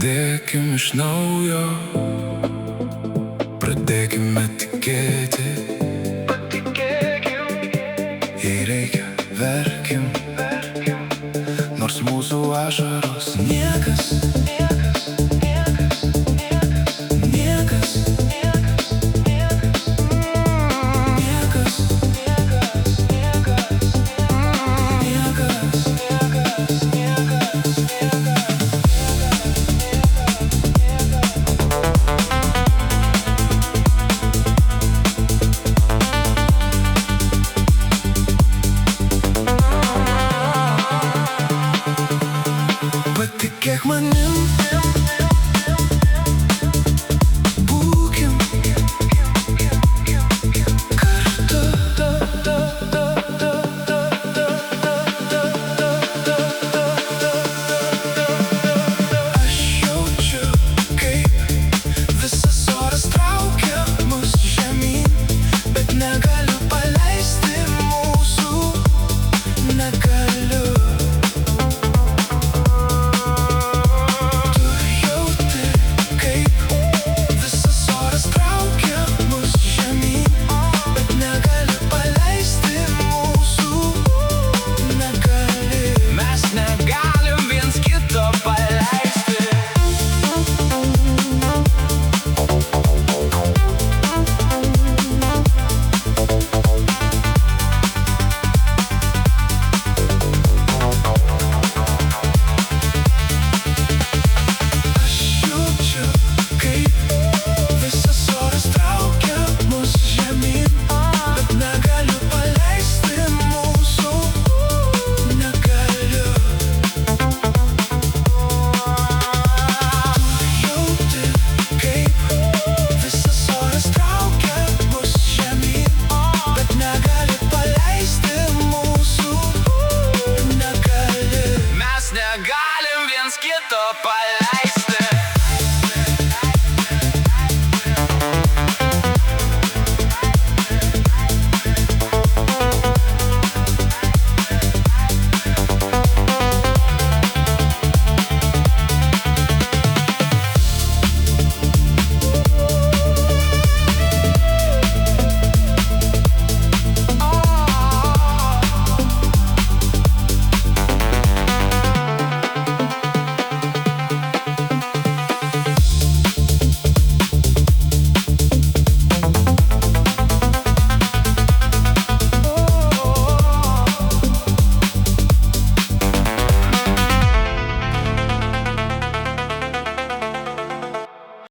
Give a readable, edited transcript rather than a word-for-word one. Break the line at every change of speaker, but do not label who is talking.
Pradėkim iš naujo, pradėkime tikėti. Jei reikia, verkim, nors mūsų ašaros niekas patikėk manim, būkim kartu. Aš jaučiu, kaip visas oras traukia mus žemyn, bet negaliu paleisti mūsų, negaliu. Negalim viens kito paleisti.